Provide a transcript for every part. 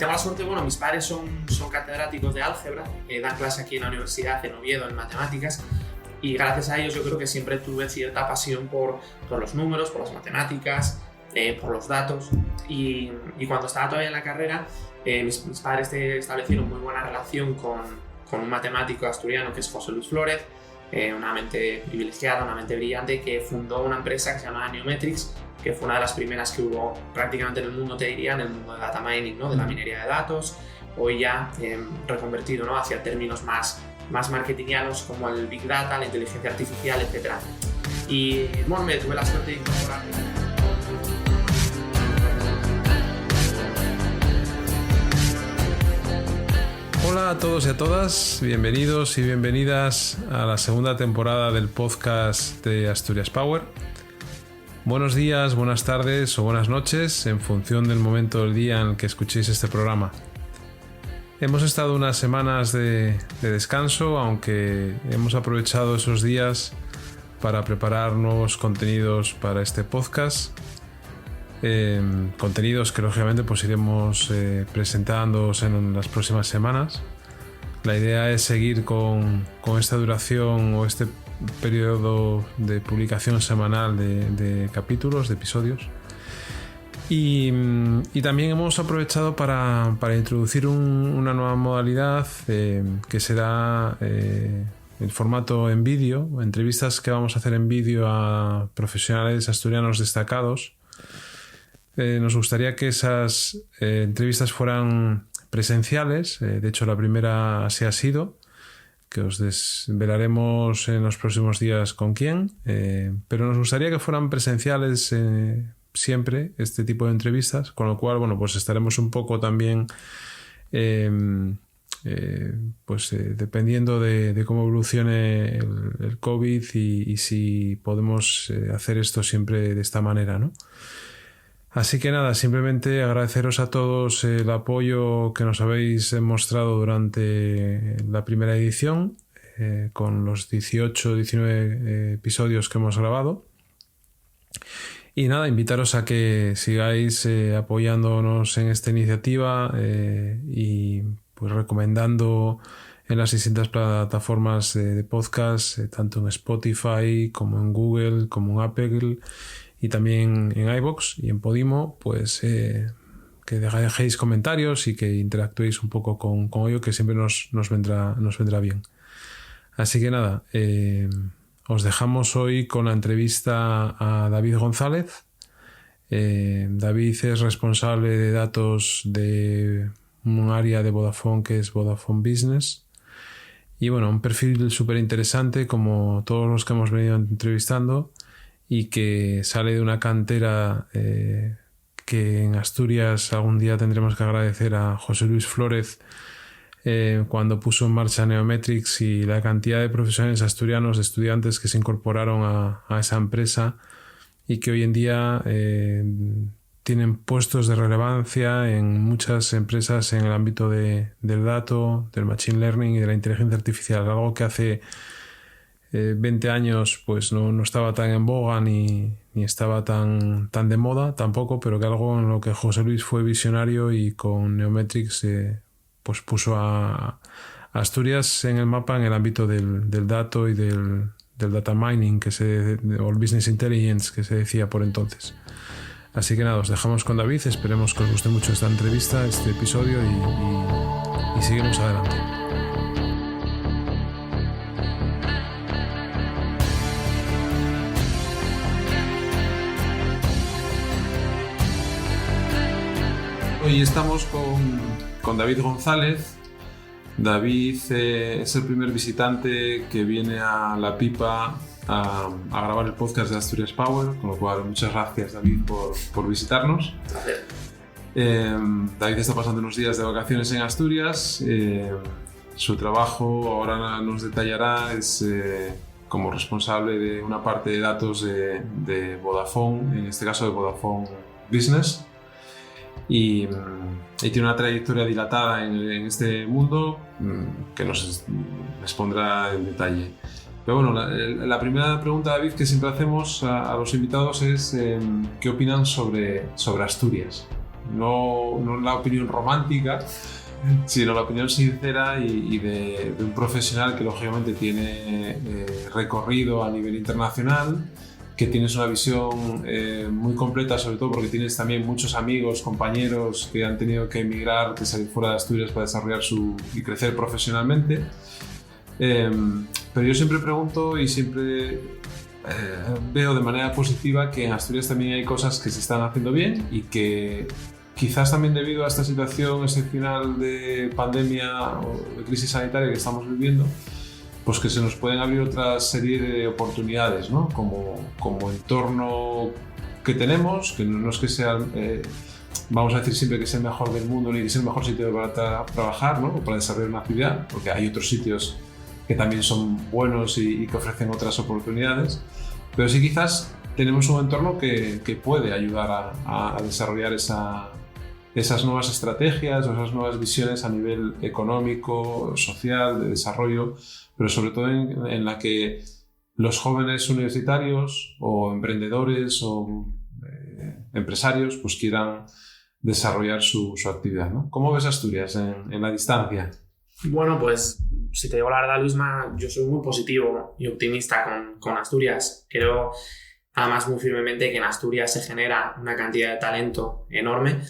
tengo la suerte, bueno, mis padres son catedráticos de álgebra, dan clase aquí en la universidad en Oviedo en matemáticas, y gracias a ellos yo creo que siempre tuve cierta pasión por los números, por las matemáticas, por los datos, y cuando estaba todavía en la carrera, mis padres establecieron muy buena relación con un matemático asturiano que es José Luis Flórez, una mente privilegiada, una mente brillante, que fundó una empresa que se llama Neometrix, que fue una de las primeras que hubo prácticamente en el mundo, te diría, en el mundo de data mining, ¿no? De la minería de datos, hoy ya reconvertido, ¿no? Hacia términos más marketingianos como el Big Data, la inteligencia artificial, etc. Y bueno, me tuve la suerte de incorporarme. Hola a todos y a todas, bienvenidos y bienvenidas a la segunda temporada del podcast de Asturias Power. Buenos días, buenas tardes o buenas noches en función del momento del día en el que escuchéis este programa. Hemos estado unas semanas de descanso, aunque hemos aprovechado esos días para preparar nuevos contenidos para este podcast. Contenidos que lógicamente pues iremos presentándoos en las próximas semanas. La idea es seguir con esta duración o este periodo de publicación semanal de capítulos, de episodios. Y también hemos aprovechado para introducir una nueva modalidad que será el formato en vídeo, entrevistas que vamos a hacer en vídeo a profesionales asturianos destacados. Nos gustaría que esas entrevistas fueran presenciales, de hecho la primera así ha sido, que os desvelaremos en los próximos días con quién, pero nos gustaría que fueran presenciales siempre este tipo de entrevistas, con lo cual bueno, pues estaremos un poco también dependiendo de cómo evolucione el COVID y si podemos hacer esto siempre de esta manera, ¿no? Así que nada, simplemente agradeceros a todos el apoyo que nos habéis mostrado durante la primera edición, con los 18-19 episodios que hemos grabado. Y nada, invitaros a que sigáis apoyándonos en esta iniciativa y pues recomendando en las distintas plataformas de podcast, tanto en Spotify como en Google, como en Apple, y también en iVoox y en Podimo, pues que dejéis comentarios y que interactuéis un poco con ello, que siempre nos vendrá bien. Así que nada, os dejamos hoy con la entrevista a David González. David es responsable de datos de un área de Vodafone que es Vodafone Business. Y bueno, un perfil súper interesante como todos los que hemos venido entrevistando, y que sale de una cantera que en Asturias algún día tendremos que agradecer a José Luis Flórez cuando puso en marcha Neometrix, y la cantidad de profesionales asturianos, de estudiantes que se incorporaron a esa empresa y que hoy en día tienen puestos de relevancia en muchas empresas en el ámbito del dato, del machine learning y de la inteligencia artificial, algo que hace 20 años pues no estaba tan en boga ni estaba tan de moda tampoco, pero que algo en lo que José Luis fue visionario y con Neometrix pues puso a Asturias en el mapa en el ámbito del dato y del data mining o el business intelligence que se decía por entonces. Así que nada, os dejamos con David, esperemos que os guste mucho esta entrevista, este episodio y seguimos adelante. Hoy estamos con David González. David es el primer visitante que viene a La Pipa a grabar el podcast de Asturias Power, con lo cual muchas gracias, David, por visitarnos. David está pasando unos días de vacaciones en Asturias. Su trabajo, ahora nos detallará, es como responsable de una parte de datos de Vodafone, en este caso de Vodafone Business. Y tiene una trayectoria dilatada en este mundo que nos expondrá en detalle. Pero bueno, la primera pregunta, David, que siempre hacemos a los invitados es ¿qué opinan sobre Asturias? no la opinión romántica, sino la opinión sincera y de un profesional que lógicamente tiene recorrido a nivel internacional, que tienes una visión muy completa, sobre todo porque tienes también muchos amigos, compañeros que han tenido que emigrar, que salir fuera de Asturias para desarrollar y crecer profesionalmente. Pero yo siempre pregunto y siempre veo de manera positiva que en Asturias también hay cosas que se están haciendo bien y que quizás también debido a esta situación excepcional de pandemia o de crisis sanitaria que estamos viviendo, pues que se nos pueden abrir otra serie de oportunidades, ¿no? Como entorno que tenemos, que no es que sea, vamos a decir siempre que sea el mejor del mundo ni que sea el mejor sitio para trabajar, ¿no? O para desarrollar una actividad, porque hay otros sitios que también son buenos y que ofrecen otras oportunidades, pero sí quizás tenemos un entorno que puede ayudar a desarrollar esas nuevas estrategias o esas nuevas visiones a nivel económico, social, de desarrollo, pero sobre todo en la que los jóvenes universitarios o emprendedores o empresarios pues quieran desarrollar su actividad, ¿no? ¿Cómo ves Asturias en la distancia? Bueno, pues si te digo la verdad, Luisma, yo soy muy positivo y optimista con Asturias. Creo además muy firmemente que en Asturias se genera una cantidad de talento enorme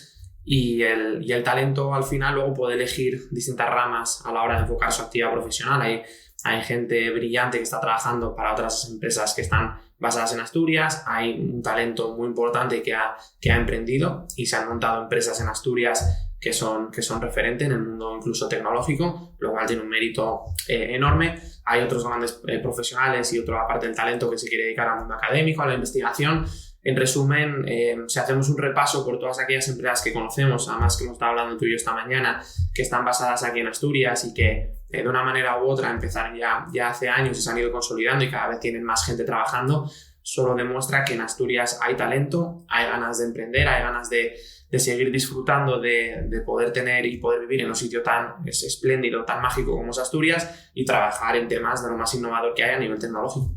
y el talento al final luego puede elegir distintas ramas a la hora de enfocar su actividad profesional. Hay gente brillante que está trabajando para otras empresas que están basadas en Asturias, hay un talento muy importante que ha emprendido y se han montado empresas en Asturias que son referentes en el mundo incluso tecnológico, lo cual tiene un mérito enorme. Hay otros grandes profesionales y otra parte del talento que se quiere dedicar al mundo académico, a la investigación. En resumen, si hacemos un repaso por todas aquellas empresas que conocemos, además que hemos estado hablando tú y yo esta mañana, que están basadas aquí en Asturias y que de una manera u otra empezaron ya hace años y se han ido consolidando y cada vez tienen más gente trabajando, solo demuestra que en Asturias hay talento, hay ganas de emprender, hay ganas de seguir disfrutando de poder tener y poder vivir en un sitio tan espléndido, tan mágico como es Asturias y trabajar en temas de lo más innovador que hay a nivel tecnológico.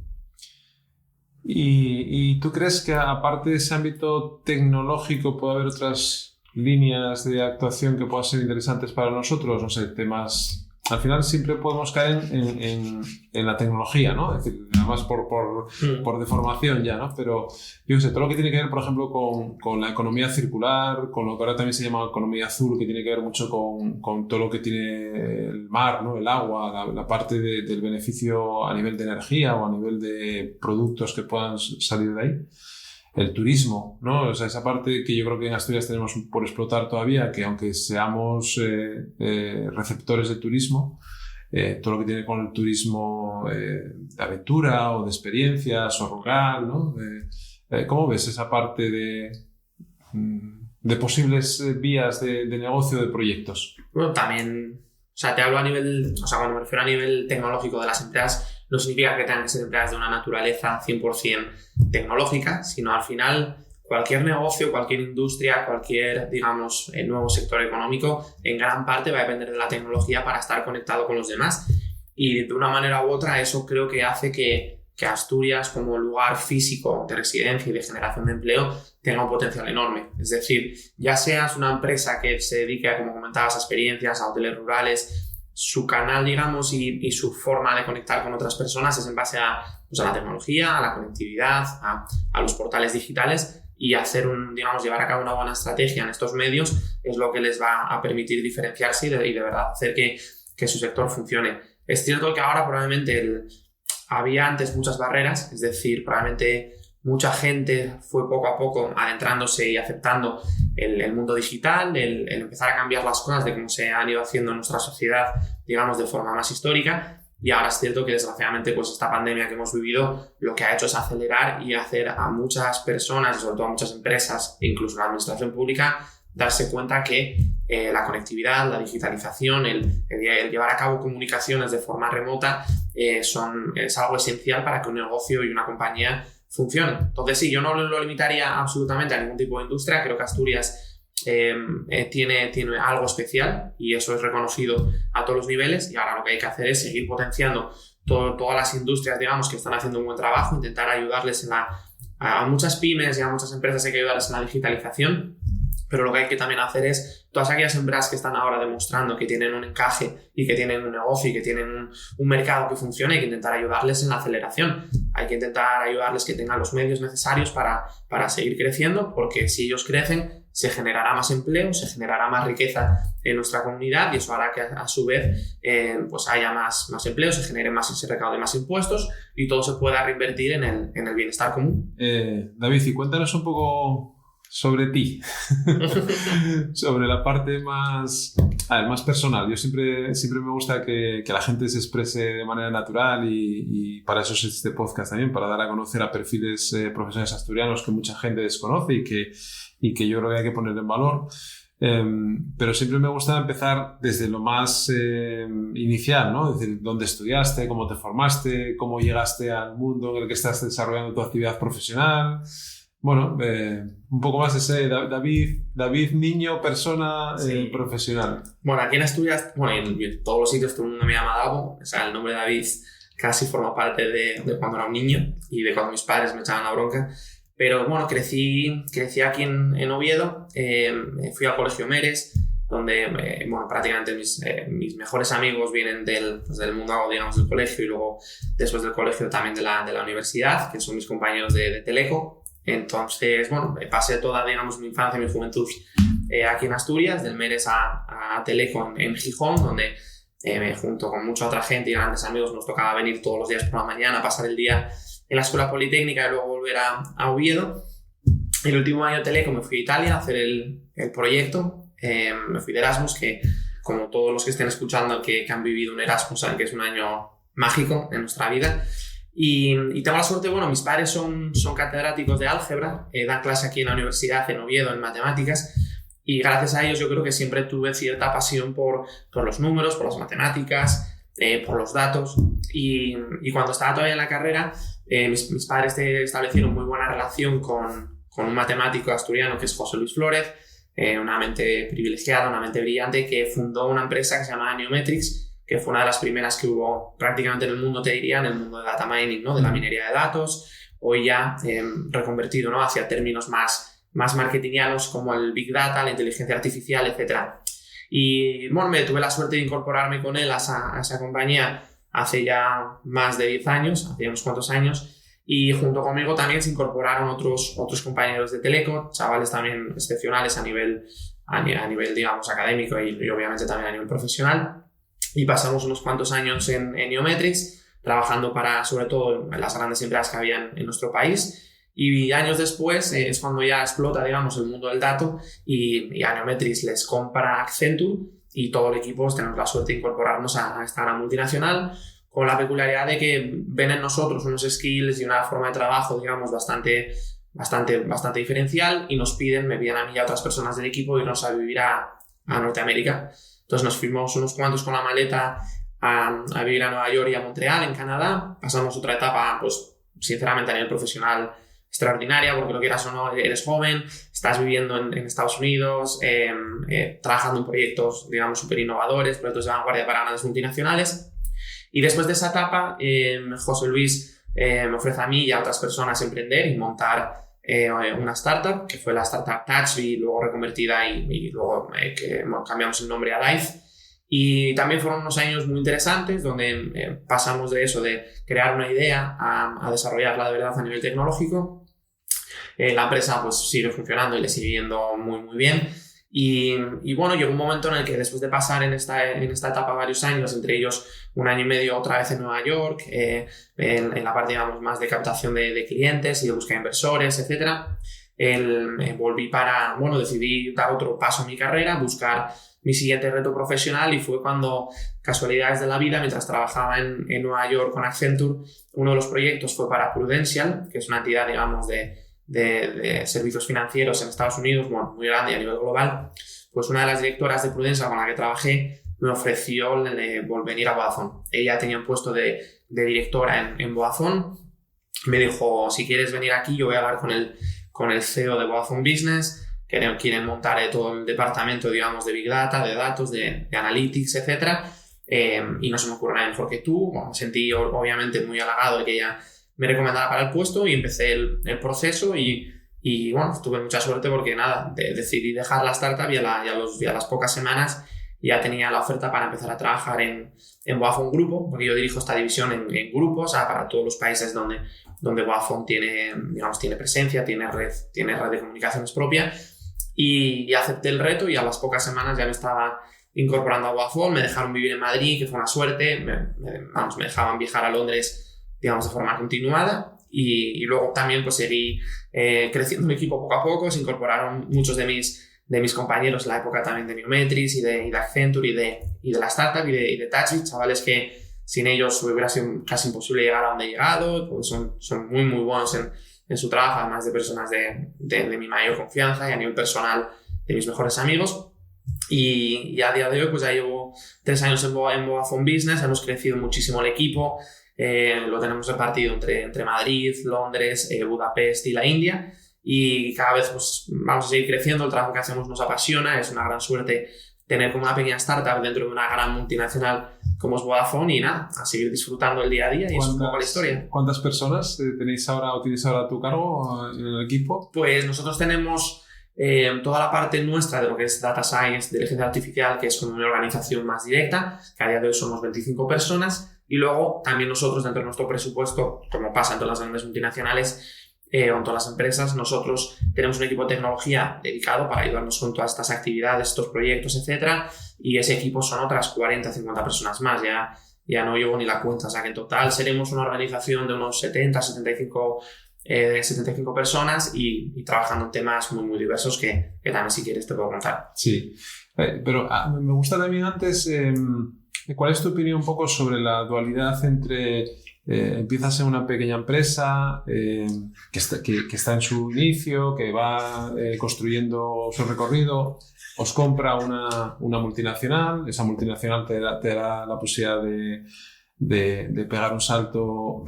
¿Y tú crees que aparte de ese ámbito tecnológico puede haber otras líneas de actuación que puedan ser interesantes para nosotros? No sé, temas... Al final siempre podemos caer en la tecnología, ¿no? Es decir, además por deformación ya, ¿no? Pero yo sé, todo lo que tiene que ver, por ejemplo, con la economía circular, con lo que ahora también se llama economía azul, que tiene que ver mucho con todo lo que tiene el mar, ¿no? El agua, la parte del beneficio a nivel de energía o a nivel de productos que puedan salir de ahí. El turismo, ¿no? O sea, esa parte que yo creo que en Asturias tenemos por explotar todavía, que aunque seamos receptores de turismo, todo lo que tiene con el turismo de aventura o de experiencias o rural, ¿no? ¿Cómo ves esa parte de posibles vías de negocio de proyectos? Bueno, también, o sea, te hablo a nivel, o sea, cuando me refiero a nivel tecnológico de las empresas, no significa que tengan que ser empresas de una naturaleza 100% tecnológica, sino al final cualquier negocio, cualquier industria, cualquier, digamos, nuevo sector económico, en gran parte va a depender de la tecnología para estar conectado con los demás. Y de una manera u otra eso creo que hace que Asturias como lugar físico de residencia y de generación de empleo tenga un potencial enorme. Es decir, ya seas una empresa que se dedique a, como comentabas, a experiencias, a hoteles rurales, su canal, digamos, y su forma de conectar con otras personas es en base a la tecnología, a la conectividad, a los portales digitales y llevar a cabo una buena estrategia en estos medios es lo que les va a permitir diferenciarse y de verdad hacer que su sector funcione. Es cierto que ahora probablemente había antes muchas barreras, es decir, probablemente mucha gente fue poco a poco adentrándose y aceptando el mundo digital, el empezar a cambiar las cosas de cómo se han ido haciendo en nuestra sociedad, digamos, de forma más histórica. Y ahora es cierto que desgraciadamente pues esta pandemia que hemos vivido lo que ha hecho es acelerar y hacer a muchas personas, sobre todo a muchas empresas, e incluso la administración pública, darse cuenta que la conectividad, la digitalización, el llevar a cabo comunicaciones de forma remota es algo esencial para que un negocio y una compañía funcione. Entonces sí, yo no lo limitaría absolutamente a ningún tipo de industria. Creo que Asturias tiene algo especial y eso es reconocido a todos los niveles y ahora lo que hay que hacer es seguir potenciando todas las industrias, digamos, que están haciendo un buen trabajo, intentar ayudarles a muchas pymes y a muchas empresas hay que ayudarles en la digitalización, Pero lo que hay que también hacer es, todas aquellas empresas que están ahora demostrando que tienen un encaje y que tienen un negocio y que tienen un mercado que funcione, hay que intentar ayudarles en la aceleración. Hay que intentar ayudarles que tengan los medios necesarios para seguir creciendo, porque si ellos crecen, se generará más empleo, se generará más riqueza en nuestra comunidad y eso hará que a su vez pues haya más empleo, se genere más, se recaude más impuestos y todo se pueda reinvertir en el bienestar común. David, y cuéntanos un poco sobre ti, sobre la parte más personal. Yo siempre me gusta que la gente se exprese de manera natural y para eso es este podcast también, para dar a conocer a perfiles profesionales asturianos que mucha gente desconoce y que yo creo que hay que poner en valor. Pero siempre me gusta empezar desde lo más inicial, ¿no? Es decir, dónde estudiaste, cómo te formaste, cómo llegaste al mundo en el que estás desarrollando tu actividad profesional. Bueno, un poco más ese David niño, persona, sí. Profesional. Bueno, aquí en Asturias, en todos los sitios todo el mundo me llama Davo. O sea, el nombre David casi forma parte de cuando era un niño y de cuando mis padres me echaban la bronca. Pero bueno, crecí aquí en Oviedo, fui al Colegio Meres, donde prácticamente mis mejores amigos vienen del mundo, digamos, del colegio y luego después del colegio también de la universidad, que son mis compañeros de Teleco. Entonces, pasé toda, digamos, mi infancia y mi juventud aquí en Asturias, del Meres a Teleco en Gijón, donde junto con mucha otra gente y grandes amigos nos tocaba venir todos los días por la mañana, pasar el día en la Escuela Politécnica y luego volver a Oviedo. El último año de Teleco me fui a Italia a hacer el proyecto, me fui de Erasmus, que como todos los que estén escuchando que han vivido un Erasmus saben que es un año mágico en nuestra vida. Y tengo la suerte, mis padres son catedráticos de álgebra, dan clase aquí en la universidad en Oviedo en matemáticas y gracias a ellos yo creo que siempre tuve cierta pasión por los números, por las matemáticas, por los datos y cuando estaba todavía en la carrera mis padres establecieron muy buena relación con un matemático asturiano que es José Luis Flórez, una mente privilegiada, una mente brillante que fundó una empresa que se llama Neometrics, que fue una de las primeras que hubo prácticamente en el mundo, te diría, en el mundo de data mining, ¿no? De la minería de datos, hoy ya reconvertido, ¿no? Hacia términos más marketingianos como el Big Data, la inteligencia artificial, etc. Y me tuve la suerte de incorporarme con él a esa compañía hace ya más de 10 años, hace unos cuantos años, y junto conmigo también se incorporaron otros compañeros de Teleco, chavales también excepcionales a nivel digamos, académico y obviamente también a nivel profesional. Y pasamos unos cuantos años en Neometrics, trabajando para, sobre todo, las grandes empresas que había en nuestro país. Y años después es cuando ya explota, digamos, el mundo del dato y a Neometrics les compra Accenture y todo el equipo tenemos la suerte de incorporarnos a esta gran multinacional con la peculiaridad de que ven en nosotros unos skills y una forma de trabajo, digamos, bastante diferencial y me piden a mí y a otras personas del equipo irnos a vivir a Norteamérica. Entonces nos fuimos unos cuantos con la maleta a vivir a Nueva York y a Montreal, en Canadá. Pasamos otra etapa, pues sinceramente a nivel profesional extraordinaria, porque lo quieras o no, eres joven, estás viviendo en Estados Unidos, trabajando en proyectos, digamos, súper innovadores, proyectos de vanguardia para grandes multinacionales. Y después de esa etapa, José Luis me ofrece a mí y a otras personas emprender y montar una startup, que fue la startup Touchbee, luego reconvertida y luego cambiamos el nombre a Dive. Y también fueron unos años muy interesantes donde pasamos de eso, de crear una idea a desarrollarla de verdad a nivel tecnológico. La empresa pues sigue funcionando y le sigue yendo muy muy bien. Y llegó un momento en el que después de pasar en esta etapa varios años, entre ellos un año y medio otra vez en Nueva York, en la parte, digamos, más de captación de clientes y de búsqueda de inversores, etc., volví decidí dar otro paso en mi carrera, buscar mi siguiente reto profesional y fue cuando, casualidades de la vida, mientras trabajaba en Nueva York con Accenture, uno de los proyectos fue para Prudential, que es una entidad, digamos, de servicios financieros en Estados Unidos, muy grande a nivel global. Pues una de las directoras de Prudential con la que trabajé me ofreció venir a Vodafone. Ella tenía un puesto de directora en Vodafone. Me dijo, si quieres venir aquí, yo voy a hablar con el CEO de Vodafone Business, que quieren montar todo el departamento, digamos, de Big Data, de datos, de Analytics, etc. Y no se me ocurre nada mejor que tú. Me sentí obviamente muy halagado de que ella me recomendaba para el puesto y empecé el proceso y Y bueno, tuve mucha suerte porque nada, decidí dejar la startup y a las pocas semanas ya tenía la oferta para empezar a trabajar en Vodafone Grupo, porque yo dirijo esta división en grupos para todos los países donde Vodafone tiene presencia, tiene red de comunicaciones propia. Y acepté el reto y a las pocas semanas ya me estaba incorporando a Vodafone, me dejaron vivir en Madrid, que fue una suerte, me dejaban viajar a Londres, digamos, de forma continuada. Y luego también pues seguí creciendo mi equipo poco a poco, se incorporaron muchos de mis compañeros en la época también de Neometrix y de Accenture y de la startup y de Touchbit, chavales que sin ellos hubiera sido casi imposible llegar a donde he llegado, porque son muy muy buenos en su trabajo, además de personas de mi mayor confianza y a nivel personal de mis mejores amigos. Y a día de hoy pues ya llevo 3 años en Vodafone Business, hemos crecido muchísimo el equipo. Lo tenemos repartido entre Madrid, Londres, Budapest y la India, y cada vez pues, vamos a seguir creciendo. El trabajo que hacemos nos apasiona, es una gran suerte tener como una pequeña startup dentro de una gran multinacional como es Vodafone, y nada, a seguir disfrutando el día a día, y es un poco la historia. ¿Cuántas personas tienes ahora a tu cargo en el equipo? Pues nosotros tenemos toda la parte nuestra de lo que es Data Science, inteligencia artificial, que es como una organización más directa, que a día de hoy somos 25 personas. Y luego también nosotros, dentro de nuestro presupuesto, como pasa en todas las grandes multinacionales o en todas las empresas, nosotros tenemos un equipo de tecnología dedicado para ayudarnos con todas estas actividades, estos proyectos, etcétera. Y ese equipo son otras 40, 50 personas más. Ya no llevo ni la cuenta. O sea que en total seremos una organización de unos 70, 75 personas y trabajando en temas muy, muy diversos que también, si quieres, te puedo contar. Sí, pero me gusta también antes... ¿Cuál es tu opinión un poco sobre la dualidad entre empiezas en una pequeña empresa que está en su inicio, que va construyendo su recorrido, os compra una multinacional, esa multinacional te da la posibilidad de pegar un salto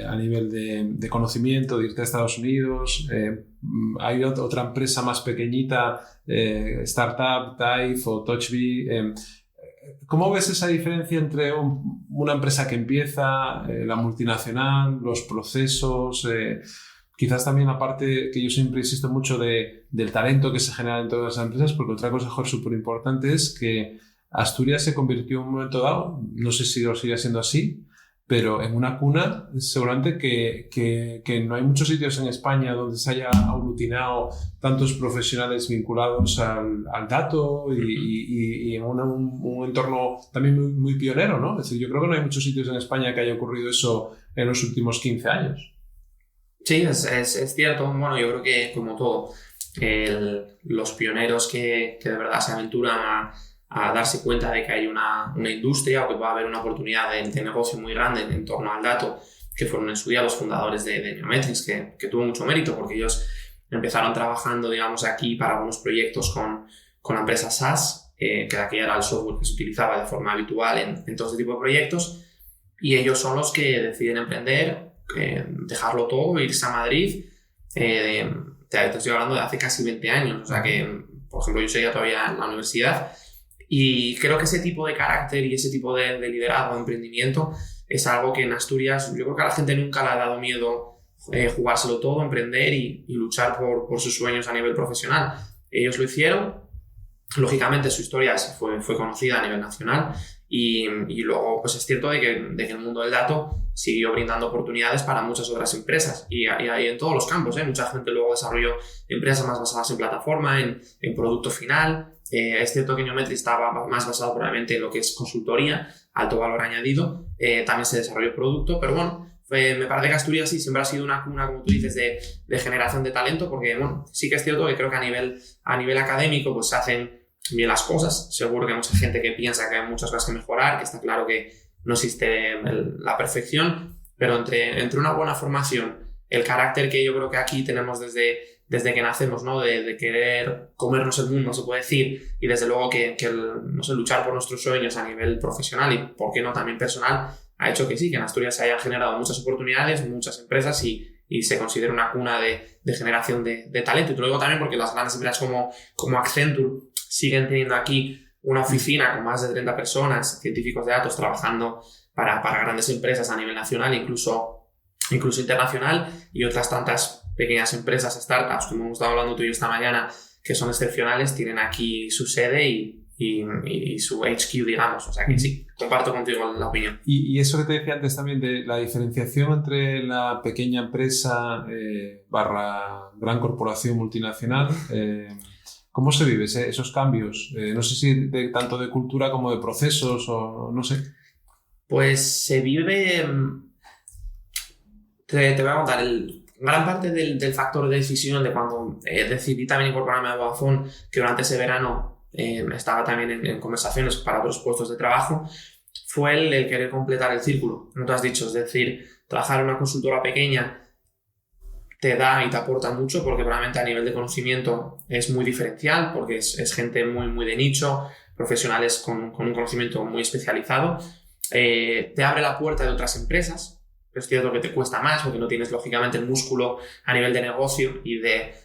a nivel de conocimiento, de irte a Estados Unidos? Hay otra empresa más pequeñita, startup, Taif o Touchbit. ¿Cómo ves esa diferencia entre una empresa que empieza, la multinacional, los procesos, quizás también la parte que yo siempre insisto mucho del talento que se genera en todas las empresas? Porque otra cosa, Jorge, súper importante es que Asturias se convirtió en un momento dado, no sé si lo sigue siendo así, pero en una cuna seguramente que no hay muchos sitios en España donde se haya aglutinado tantos profesionales vinculados al dato y en un entorno también muy, muy pionero, ¿no? Es decir, yo creo que no hay muchos sitios en España que haya ocurrido eso en los últimos 15 años. Sí, es cierto. Bueno, yo creo que como todo, los pioneros que de verdad se aventuran a darse cuenta de que hay una industria o que va a haber una oportunidad de negocio muy grande en torno al dato, que fueron en su día los fundadores de Neometrix, que tuvo mucho mérito porque ellos empezaron trabajando, digamos, aquí para algunos proyectos con la empresa SaaS, que de aquella era el software que se utilizaba de forma habitual en todo este tipo de proyectos, y ellos son los que deciden emprender, dejarlo todo, irse a Madrid. Te estoy hablando de hace casi 20 años, o sea que, por ejemplo, yo seguía todavía en la universidad. Y creo que ese tipo de carácter y ese tipo de liderazgo, de emprendimiento, es algo que en Asturias, yo creo que a la gente nunca le ha dado miedo jugárselo todo, emprender y luchar por sus sueños a nivel profesional. Ellos lo hicieron. Lógicamente su historia fue conocida a nivel nacional y luego pues es cierto de que el mundo del dato siguió brindando oportunidades para muchas otras empresas y en todos los campos. Mucha gente luego desarrolló empresas más basadas en plataforma, en producto final. Es cierto que Neometrix estaba más basado probablemente en lo que es consultoría, alto valor añadido. También se desarrolló producto, pero bueno, me parece que Asturias sí siempre ha sido una cuna, como tú dices, de generación de talento, porque bueno, sí que es cierto que creo que a nivel académico pues se hacen bien las cosas. Seguro que hay mucha gente que piensa que hay muchas cosas que mejorar, que está claro que no existe la perfección, pero entre una buena formación, el carácter que yo creo que aquí tenemos desde que nacemos, ¿no? De querer comernos el mundo, se puede decir, y desde luego que no sé, luchar por nuestros sueños a nivel profesional y, por qué no, también personal, ha hecho que sí, que en Asturias se hayan generado muchas oportunidades, muchas empresas y se considera una cuna de generación de talento. Y te lo digo también porque las grandes empresas como Accenture siguen teniendo aquí una oficina con más de 30 personas, científicos de datos, trabajando para grandes empresas a nivel nacional, incluso internacional, y otras tantas pequeñas empresas, startups, como hemos estado hablando tú y yo esta mañana, que son excepcionales, tienen aquí su sede y su HQ, digamos. O sea que sí, comparto contigo la opinión. Y eso que te decía antes también de la diferenciación entre la pequeña empresa barra gran corporación multinacional, ¿cómo se vive esos cambios? No sé si tanto de cultura como de procesos o no sé. Pues se vive... Te voy a contar, gran parte del factor de decisión de cuando decidí también incorporarme a Vodafone, que durante ese verano estaba también en conversaciones para otros puestos de trabajo, fue el querer completar el círculo, como tú has dicho. Es decir, trabajar en una consultora pequeña te da y te aporta mucho, porque probablemente a nivel de conocimiento es muy diferencial, porque es gente muy, muy de nicho, profesionales con un conocimiento muy especializado. Te abre la puerta de otras empresas. Es cierto que te cuesta más porque no tienes lógicamente el músculo a nivel de negocio y de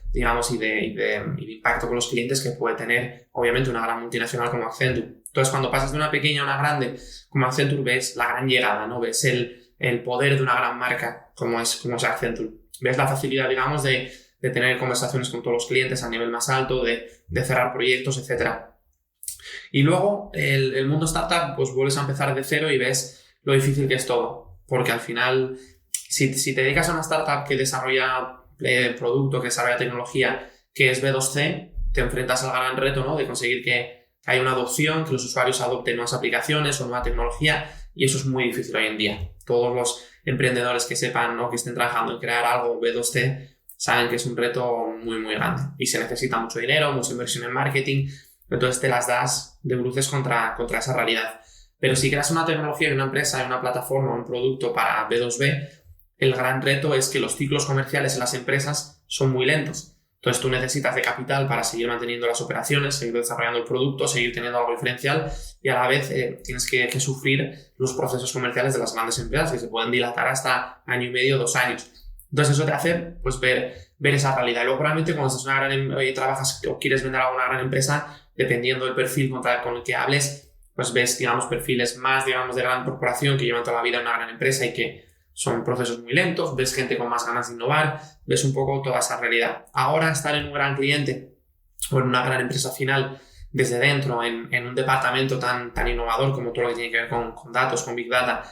impacto con los clientes que puede tener obviamente una gran multinacional como Accenture. Entonces, cuando pasas de una pequeña a una grande como Accenture, ves la gran llegada, ¿no? Ves el poder de una gran marca como es Accenture. Ves la facilidad, digamos, de tener conversaciones con todos los clientes a nivel más alto, de cerrar proyectos, etc. Y luego el mundo startup, pues vuelves a empezar de cero y ves lo difícil que es todo. Porque al final, si te dedicas a una startup que desarrolla producto, que desarrolla tecnología, que es B2C, te enfrentas al gran reto, ¿no? De conseguir que haya una adopción, que los usuarios adopten nuevas aplicaciones o nueva tecnología, y eso es muy difícil hoy en día. Todos los emprendedores que sepan, ¿no?, que estén trabajando en crear algo B2C saben que es un reto muy, muy grande y se necesita mucho dinero, mucha inversión en marketing. Entonces te las das de bruces contra esa realidad. Pero si creas una tecnología, una empresa, una plataforma, un producto para B2B, el gran reto es que los ciclos comerciales en las empresas son muy lentos. Entonces tú necesitas de capital para seguir manteniendo las operaciones, seguir desarrollando el producto, seguir teniendo algo diferencial, y a la vez tienes que sufrir los procesos comerciales de las grandes empresas, que se pueden dilatar hasta año y medio, 2 años. Entonces eso te hace pues ver esa realidad. Y luego probablemente cuando estás trabajas o quieres vender a una gran empresa, dependiendo del perfil con el que hables, pues ves, digamos, perfiles más, digamos, de gran corporación que llevan toda la vida en una gran empresa y que son procesos muy lentos, ves gente con más ganas de innovar, ves un poco toda esa realidad. Ahora estar en un gran cliente o en una gran empresa final desde dentro, en un departamento tan innovador como todo lo que tiene que ver con datos, con Big Data,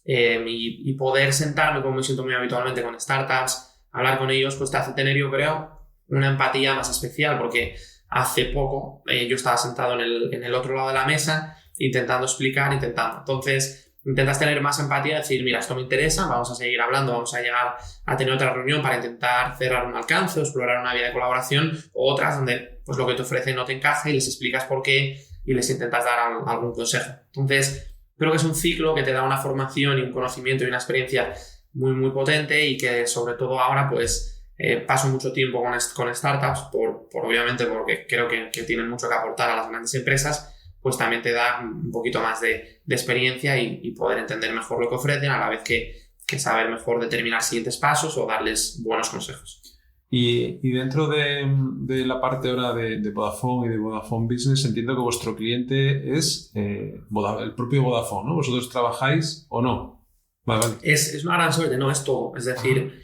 y poder sentarme, como me siento muy habitualmente con startups, hablar con ellos, pues te hace tener, yo creo, una empatía más especial, porque hace poco yo estaba sentado en el otro lado de la mesa intentando explicar, entonces intentas tener más empatía, decir, mira, esto me interesa, vamos a seguir hablando, vamos a llegar a tener otra reunión para intentar cerrar un alcance o explorar una vía de colaboración, o otras donde pues lo que te ofrecen no te encaja y les explicas por qué y les intentas dar algún consejo. Entonces creo que es un ciclo que te da una formación y un conocimiento y una experiencia muy, muy potente, y que sobre todo ahora pues paso mucho tiempo con startups obviamente porque creo que tienen mucho que aportar a las grandes empresas, pues también te da un poquito más de experiencia y poder entender mejor lo que ofrecen, a la vez que saber mejor determinar siguientes pasos o darles buenos consejos. Y dentro de la parte ahora de Vodafone y de Vodafone Business, entiendo que vuestro cliente es el propio Vodafone, ¿no? ¿Vosotros trabajáis o no? Vale. Es una gran suerte, no es todo. Es decir,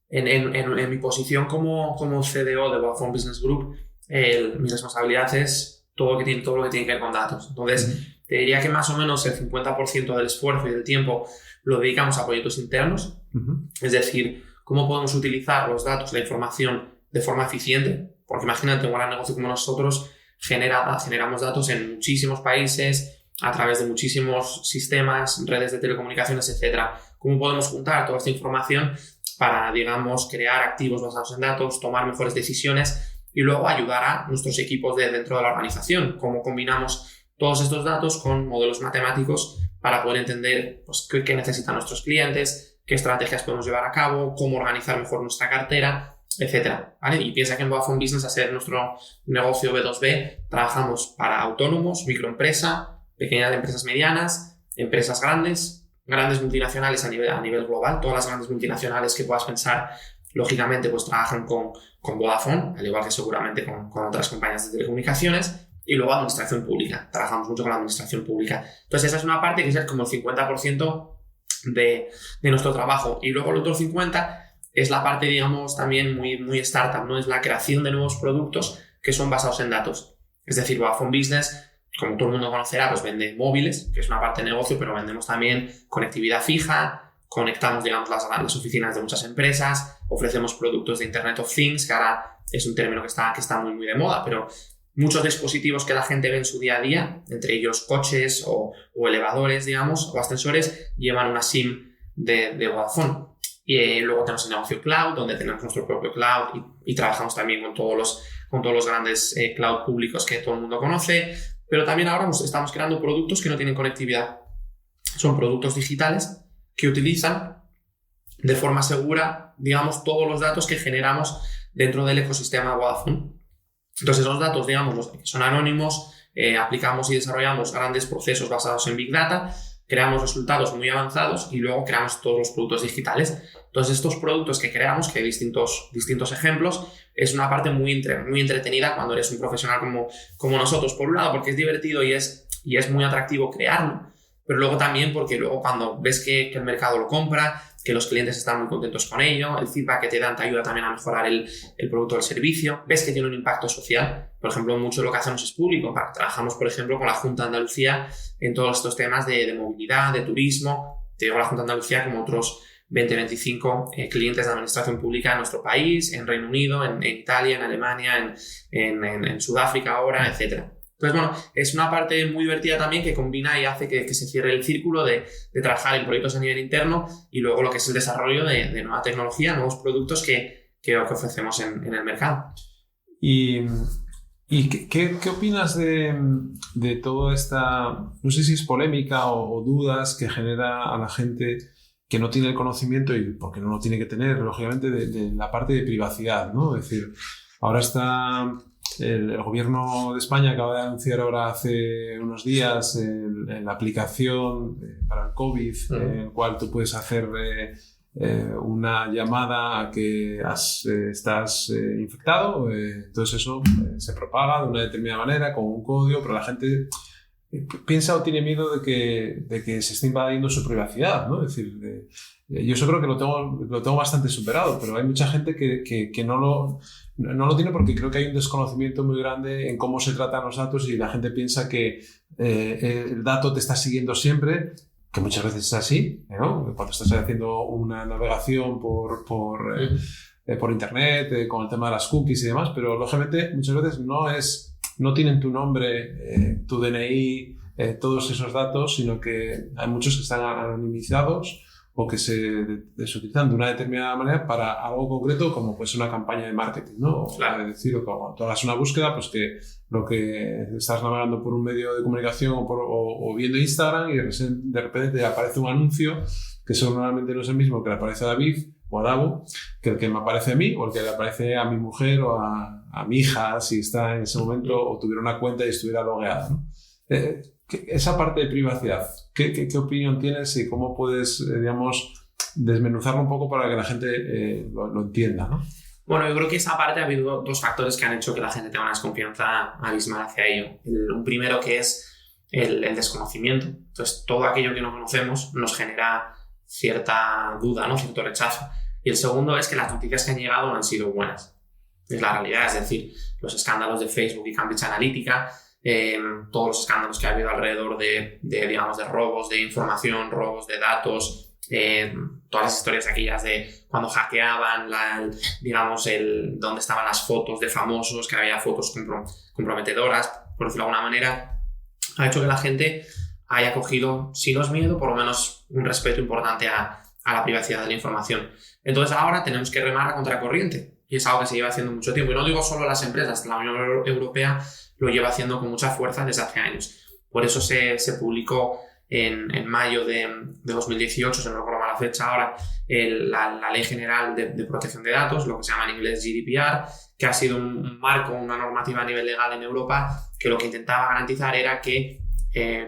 en mi posición como CDO de Vodafone Business Group, mi responsabilidad es todo lo que tiene que ver con datos. Entonces, te diría que más o menos el 50% del esfuerzo y del tiempo lo dedicamos a proyectos internos. Es decir, cómo podemos utilizar los datos, la información de forma eficiente, porque imagínate, un gran negocio como nosotros generamos datos en muchísimos países, a través de muchísimos sistemas, redes de telecomunicaciones, etc. ¿Cómo podemos juntar toda esta información para, digamos, crear activos basados en datos, tomar mejores decisiones y luego ayudar a nuestros equipos dentro de la organización? ¿Cómo combinamos todos estos datos con modelos matemáticos para poder entender pues, qué necesitan nuestros clientes, qué estrategias podemos llevar a cabo, cómo organizar mejor nuestra cartera, etcétera, ¿vale? Y piensa que en Vodafone Business, a ser nuestro negocio B2B, trabajamos para autónomos, microempresa, pequeñas empresas medianas, empresas grandes multinacionales a nivel global. Todas las grandes multinacionales que puedas pensar, lógicamente, pues trabajan con Vodafone, al igual que seguramente con otras compañías de telecomunicaciones. Y luego administración pública. Trabajamos mucho con la administración pública. Entonces esa es una parte que es como el 50% de nuestro trabajo. Y luego el otro 50% es la parte, digamos, también muy startup, ¿no? Es la creación de nuevos productos que son basados en datos. Es decir, Vodafone Business, como todo el mundo conocerá, pues vende móviles, que es una parte de negocio, pero vendemos también conectividad fija, conectamos, digamos, las oficinas de muchas empresas, ofrecemos productos de Internet of Things, que ahora es un término que está muy de moda, pero muchos dispositivos que la gente ve en su día a día, entre ellos coches o elevadores, digamos, o ascensores, llevan una SIM de Vodafone. Y luego tenemos el negocio cloud, donde tenemos nuestro propio cloud y trabajamos también con todos los grandes cloud públicos que todo el mundo conoce, pero también ahora estamos creando productos que no tienen conectividad. Son productos digitales que utilizan de forma segura, digamos, todos los datos que generamos dentro del ecosistema Vodafone. Entonces, esos datos, digamos, son anónimos, aplicamos y desarrollamos grandes procesos basados en Big Data, creamos resultados muy avanzados y luego creamos todos los productos digitales. Entonces, estos productos que creamos, que hay distintos ejemplos, es una parte muy entretenida cuando eres un profesional como nosotros. Por un lado, porque es divertido y es muy atractivo crearlo, pero luego también porque luego cuando ves que el mercado lo compra, que los clientes están muy contentos con ello, el feedback que te dan te ayuda también a mejorar el producto o el servicio, ves que tiene un impacto social. Por ejemplo, mucho de lo que hacemos es público. Trabajamos, por ejemplo, con la Junta de Andalucía en todos estos temas de movilidad, de turismo. Te digo la Junta de Andalucía como otros 20-25 clientes de administración pública en nuestro país, en Reino Unido, en Italia, en Alemania, en Sudáfrica ahora, etc. Entonces, bueno, es una parte muy divertida también que combina y hace que se cierre el círculo de trabajar en proyectos a nivel interno y luego lo que es el desarrollo de nueva tecnología, nuevos productos que ofrecemos en el mercado. ¿Y qué opinas de toda esta, no sé si es polémica o dudas que genera a la gente que no tiene el conocimiento, y porque no lo tiene que tener, lógicamente, de la parte de privacidad, ¿no? Es decir, ahora está el gobierno de España acaba de anunciar ahora hace unos días la aplicación para el COVID, en el cual tú puedes hacer una llamada a que estás infectado, entonces eso se propaga de una determinada manera con un código, pero la gente piensa o tiene miedo de que se esté invadiendo su privacidad, ¿no? Es decir, yo eso creo que lo tengo bastante superado, pero hay mucha gente que no lo tiene porque creo que hay un desconocimiento muy grande en cómo se tratan los datos y la gente piensa que el dato te está siguiendo siempre, que muchas veces es así, ¿no? Cuando estás haciendo una navegación por internet, con el tema de las cookies y demás, pero lógicamente muchas veces no tienen tu nombre, tu DNI, todos esos datos, sino que hay muchos que están anonimizados o que se utilizan de una determinada manera para algo concreto, como pues una campaña de marketing, ¿no? Claro. Es decir, cuando tú hagas una búsqueda, pues que lo que estás navegando por un medio de comunicación o viendo Instagram y de repente te aparece un anuncio que eso normalmente no es el mismo que le aparece a David o a Davo, que el que me aparece a mí o el que le aparece a mi mujer o a mi hija si está en ese momento o tuviera una cuenta y estuviera logueada, ¿no? Esa parte de privacidad, ¿qué opinión tienes y cómo puedes, digamos, desmenuzarlo un poco para que la gente lo entienda, ¿no? Bueno, yo creo que esa parte ha habido dos factores que han hecho que la gente tenga una desconfianza abismal hacia ello. Un primero que es el desconocimiento. Entonces, todo aquello que no conocemos nos genera cierta duda, ¿no? Cierto rechazo. Y el segundo es que las noticias que han llegado no han sido buenas. Es la realidad, es decir, los escándalos de Facebook y Cambridge Analytica, todos los escándalos que ha habido alrededor de robos de información, robos de datos, todas las historias aquellas de cuando hackeaban dónde estaban las fotos de famosos, que había fotos comprometedoras, por decirlo de alguna manera, ha hecho que la gente haya cogido, si no es miedo, por lo menos un respeto importante a la privacidad de la información. Entonces ahora tenemos que remar a contracorriente y es algo que se lleva haciendo mucho tiempo, y no digo solo las empresas, la Unión Europea lo lleva haciendo con mucha fuerza desde hace años. Por eso se publicó en mayo de 2018, se me recuerda la fecha ahora, la Ley General de Protección de Datos, lo que se llama en inglés GDPR, que ha sido un marco, una normativa a nivel legal en Europa, que lo que intentaba garantizar era que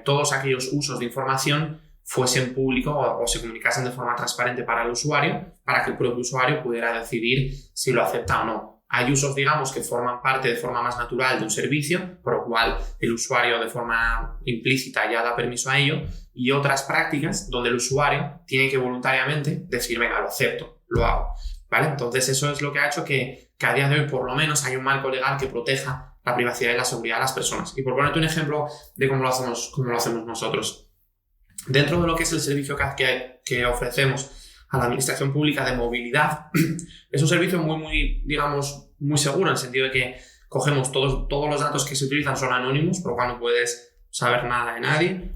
todos aquellos usos de información fuesen públicos o se comunicasen de forma transparente para el usuario, para que el propio usuario pudiera decidir si lo acepta o no. Hay usos, digamos, que forman parte de forma más natural de un servicio, por lo cual el usuario de forma implícita ya da permiso a ello, y otras prácticas donde el usuario tiene que voluntariamente decir, venga, lo acepto, lo hago. ¿vale? Entonces eso es lo que ha hecho que a día de hoy por lo menos hay un marco legal que proteja la privacidad y la seguridad de las personas. Y por ponerte un ejemplo de cómo lo hacemos nosotros. Dentro de lo que es el servicio que ofrecemos a la administración pública de movilidad, es un servicio muy, digamos, muy seguro, en el sentido de que cogemos todos los datos que se utilizan son anónimos, por lo cual no puedes saber nada de nadie.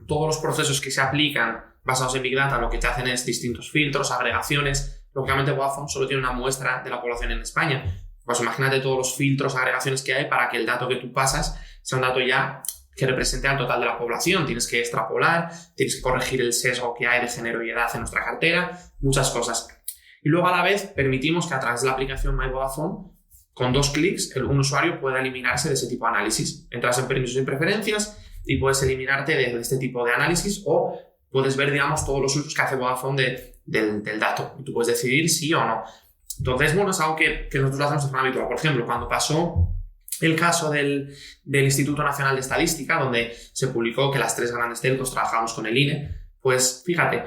Todos los procesos que se aplican basados en Big Data lo que te hacen es distintos filtros, agregaciones. Lógicamente Vodafone solo tiene una muestra de la población en España. Pues imagínate todos los filtros, agregaciones que hay para que el dato que tú pasas sea un dato ya que represente al total de la población. Tienes que extrapolar, tienes que corregir el sesgo que hay de género y edad en nuestra cartera, muchas cosas. Y luego a la vez permitimos que a través de la aplicación My Vodafone, con 2 clics, un usuario pueda eliminarse de ese tipo de análisis. Entras en permisos y preferencias y puedes eliminarte de este tipo de análisis o puedes ver, digamos, todos los usos que hace Vodafone del dato. Y tú puedes decidir sí o no. Entonces, bueno, es algo que nosotros lo hacemos de forma habitual. Por ejemplo, cuando pasó el caso del Instituto Nacional de Estadística, donde se publicó que las 3 grandes telcos trabajamos con el INE, pues fíjate,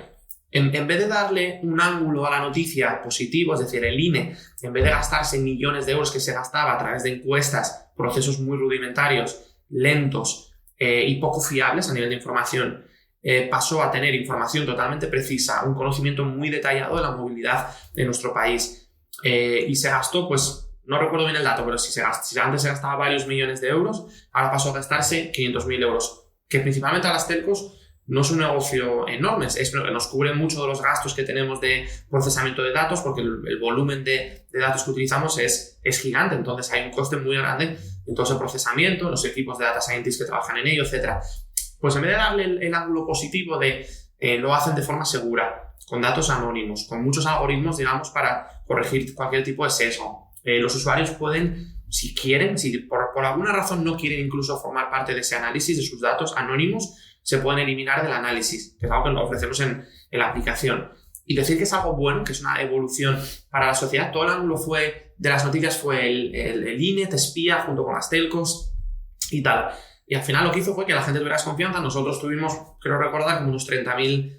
en vez de darle un ángulo a la noticia positivo, es decir, el INE, en vez de gastarse millones de euros que se gastaba a través de encuestas, procesos muy rudimentarios, lentos y poco fiables a nivel de información, pasó a tener información totalmente precisa, un conocimiento muy detallado de la movilidad de nuestro país. Y se gastó, pues, no recuerdo bien el dato, pero si antes se gastaba varios millones de euros, ahora pasó a gastarse 500.000 euros, que principalmente a las telcos no es un negocio enorme, nos cubre mucho de los gastos que tenemos de procesamiento de datos, porque el volumen de datos que utilizamos es gigante, entonces hay un coste muy grande en todo ese procesamiento, los equipos de data scientists que trabajan en ello, etc. Pues en vez de darle el ángulo positivo de lo hacen de forma segura, con datos anónimos, con muchos algoritmos, digamos, para corregir cualquier tipo de sesgo. Los usuarios pueden, si quieren, si por alguna razón no quieren incluso formar parte de ese análisis de sus datos anónimos, se pueden eliminar del análisis, que es algo que ofrecemos en la aplicación. Y decir que es algo bueno, que es una evolución para la sociedad, todo el ángulo de las noticias fue el INE te espía junto con las telcos y tal. Y al final lo que hizo fue que la gente tuviera desconfianza. Nosotros tuvimos, creo recordar, como unos 30.000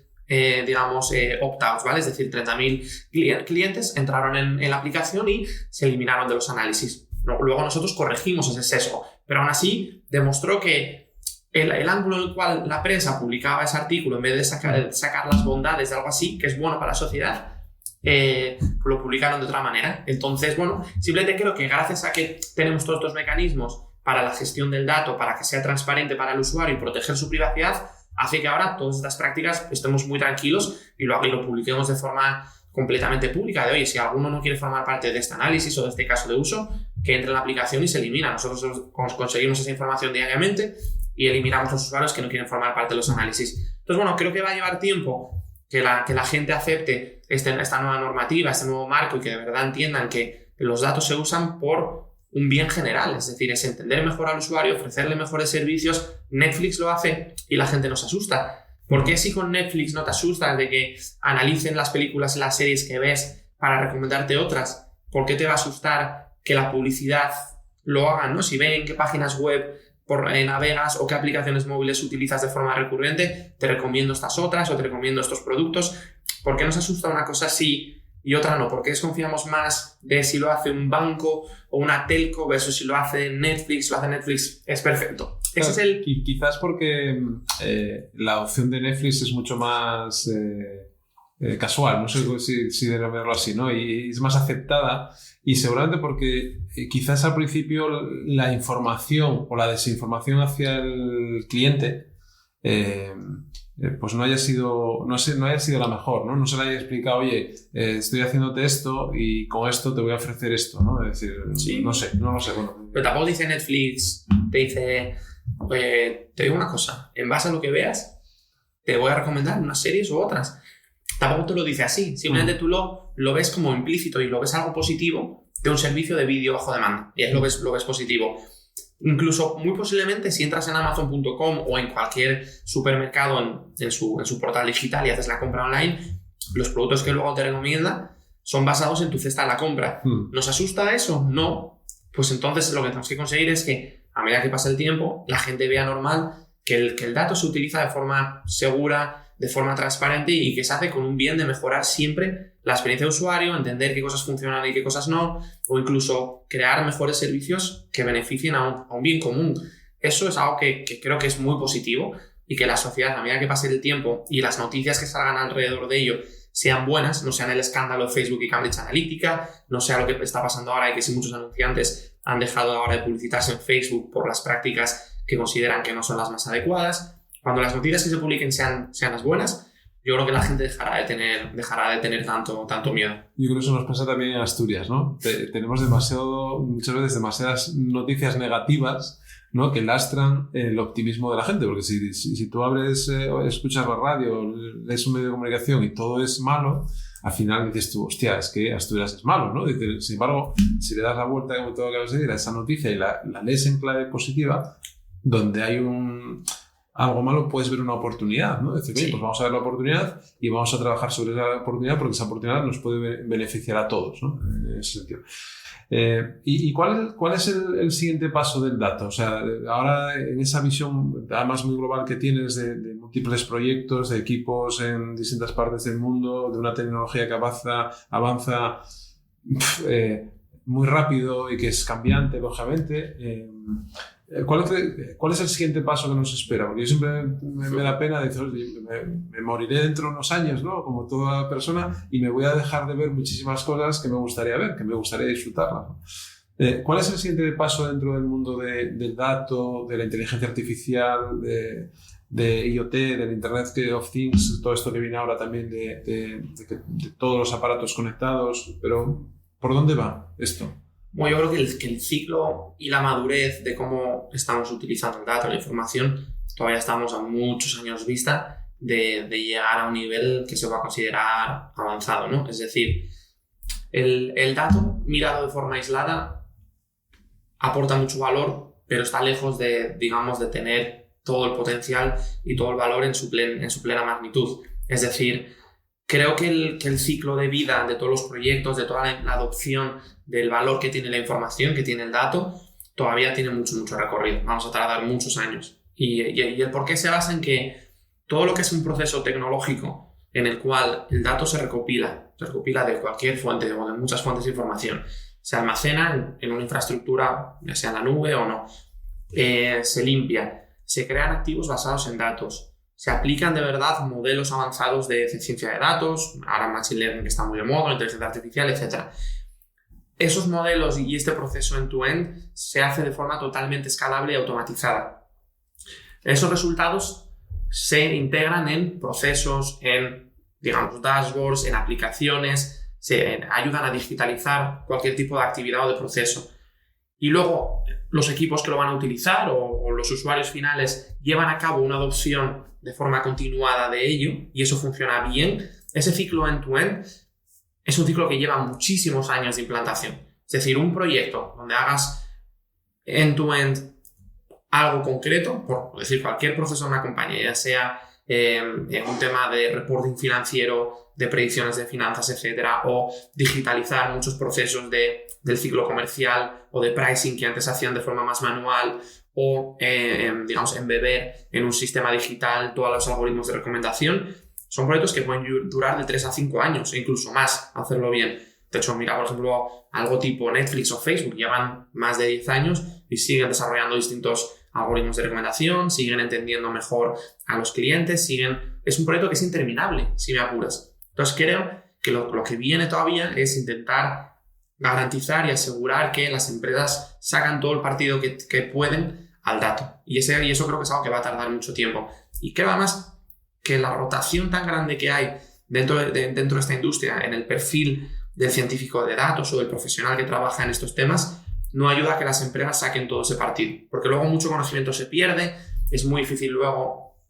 opt-outs, ¿vale? Es decir, 30.000 clientes entraron en la aplicación y se eliminaron de los análisis. Luego nosotros corregimos ese sesgo, pero aún así demostró que el ángulo en el cual la prensa publicaba ese artículo, en vez de sacar las bondades de algo así, que es bueno para la sociedad, lo publicaron de otra manera. Entonces, bueno, simplemente creo que gracias a que tenemos todos estos mecanismos para la gestión del dato, para que sea transparente para el usuario y proteger su privacidad, hace que ahora todas estas prácticas estemos muy tranquilos y lo publiquemos de forma completamente pública. De oye, si alguno no quiere formar parte de este análisis o de este caso de uso, que entre en la aplicación y se elimina. Nosotros conseguimos esa información diariamente y eliminamos los usuarios que no quieren formar parte de los análisis. Entonces, bueno, creo que va a llevar tiempo que la gente acepte esta nueva normativa, este nuevo marco y que de verdad entiendan que los datos se usan por un bien general, es decir, es entender mejor al usuario, ofrecerle mejores servicios. Netflix lo hace y la gente nos asusta. ¿Por qué si con Netflix no te asustas de que analicen las películas y las series que ves para recomendarte otras? ¿Por qué te va a asustar que la publicidad lo hagan, ¿no? Si ven en qué páginas web navegas o qué aplicaciones móviles utilizas de forma recurrente, te recomiendo estas otras o te recomiendo estos productos. ¿Por qué nos asusta una cosa sí y otra no? ¿Por qué desconfiamos más de si lo hace un banco o una telco versus si lo hace Netflix? Lo hace Netflix, es perfecto. Claro, ese es quizás porque la opción de Netflix es mucho más casual, no sé si denominarlo así, ¿no? Y es más aceptada, y seguramente porque quizás al principio la información o la desinformación hacia el cliente pues no haya sido la mejor, ¿no? No se le haya explicado, oye, estoy haciéndote esto y con esto te voy a ofrecer esto, ¿no? Es decir, sí. no lo sé, bueno. Pero tampoco dice Netflix, te dice, te digo una cosa, en base a lo que veas, te voy a recomendar unas series u otras. Tampoco te lo dice así, simplemente tú lo ves como implícito y lo ves algo positivo de un servicio de vídeo bajo demanda, y ahí lo ves positivo. Incluso, muy posiblemente, si entras en Amazon.com o en cualquier supermercado en su portal digital y haces la compra online, los productos que luego te recomienda son basados en tu cesta de la compra. ¿Nos asusta eso? No. Pues entonces lo que tenemos que conseguir es que, a medida que pasa el tiempo, la gente vea normal que el dato se utiliza de forma segura, de forma transparente y que se hace con un bien de mejorar siempre la experiencia de usuario, entender qué cosas funcionan y qué cosas no, o incluso crear mejores servicios que beneficien a un bien común. Eso es algo que creo que es muy positivo y que la sociedad, a medida que pase el tiempo y las noticias que salgan alrededor de ello sean buenas, no sean el escándalo de Facebook y Cambridge Analytica, no sea lo que está pasando ahora y que si muchos anunciantes han dejado ahora de publicitarse en Facebook por las prácticas que consideran que no son las más adecuadas. Cuando las noticias que se publiquen sean las buenas, yo creo que la gente dejará de tener tanto miedo. Yo creo que eso nos pasa también en Asturias, ¿no? Tenemos muchas veces demasiadas noticias negativas, ¿no? Que lastran el optimismo de la gente, porque si tú escuchas la radio, lees un medio de comunicación y todo es malo, al final dices tú, hostia, es que Asturias es malo, ¿no? Sin embargo, si le das la vuelta, como tú acabas de decir, a esa noticia y la lees en clave positiva, donde hay algo malo, puedes ver una oportunidad, ¿no? Decir, oye, pues vamos a ver la oportunidad y vamos a trabajar sobre esa oportunidad porque esa oportunidad nos puede beneficiar a todos, ¿no? En ese sentido. ¿Y cuál es el siguiente paso del dato? O sea, ahora en esa visión, además muy global que tienes de múltiples proyectos, de equipos en distintas partes del mundo, de una tecnología que avanza muy rápido y que es cambiante, lógicamente, ¿cuál es el siguiente paso que nos espera? Porque yo siempre me da pena decir, me moriré dentro de unos años, ¿no? Como toda persona, y me voy a dejar de ver muchísimas cosas que me gustaría ver, que me gustaría disfrutarlas, ¿no? ¿Cuál es el siguiente paso dentro del mundo del dato, de la inteligencia artificial, de IoT, del Internet of Things, todo esto que viene ahora también de todos los aparatos conectados? Pero, ¿por dónde va esto? Bueno, yo creo que el ciclo y la madurez de cómo estamos utilizando el dato, la información, todavía estamos a muchos años vista de llegar a un nivel que se va a considerar avanzado, ¿no? Es decir, el dato mirado de forma aislada aporta mucho valor, pero está lejos de tener todo el potencial y todo el valor en su plena magnitud. Es decir, creo que el ciclo de vida de todos los proyectos, de toda la adopción del valor que tiene la información, que tiene el dato, todavía tiene mucho recorrido. Vamos a tardar muchos años. Y el por qué se basa en que todo lo que es un proceso tecnológico en el cual el dato se recopila de cualquier fuente o de muchas fuentes de información, se almacena en una infraestructura, ya sea en la nube o no, se limpia, se crean activos basados en datos, se aplican de verdad modelos avanzados de ciencia de datos, ahora Machine Learning que está muy de moda, inteligencia artificial, etc. Esos modelos y este proceso end-to-end se hace de forma totalmente escalable y automatizada. Esos resultados se integran en procesos, en, dashboards, en aplicaciones, se ayudan a digitalizar cualquier tipo de actividad o de proceso. Y luego los equipos que lo van a utilizar o los usuarios finales llevan a cabo una adopción de forma continuada de ello y eso funciona bien. Ese ciclo end-to-end es un ciclo que lleva muchísimos años de implantación. Es decir, un proyecto donde hagas end-to-end algo concreto, por decir cualquier proceso de una compañía, ya sea un tema de reporting financiero, de predicciones de finanzas, etcétera, o digitalizar muchos procesos del ciclo comercial o de pricing que antes hacían de forma más manual, o embeber en un sistema digital todos los algoritmos de recomendación. Son proyectos que pueden durar de 3 a 5 años e incluso más, hacerlo bien. De hecho, mira, por ejemplo, algo tipo Netflix o Facebook llevan más de 10 años y siguen desarrollando distintos algoritmos de recomendación, siguen entendiendo mejor a los clientes, es un proyecto que es interminable, si me apuras. Entonces creo que lo que viene todavía es intentar garantizar y asegurar que las empresas sacan todo el partido que pueden al dato. Y eso creo que es algo que va a tardar mucho tiempo. Y creo además que la rotación tan grande que hay dentro de esta industria en el perfil del científico de datos o del profesional que trabaja en estos temas no ayuda a que las empresas saquen todo ese partido, porque luego mucho conocimiento se pierde, es muy difícil luego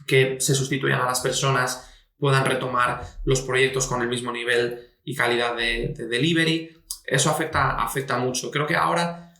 que se sustituyan a las personas, puedan retomar los proyectos con el mismo nivel y calidad de delivery. Eso afecta mucho. Creo que ahora,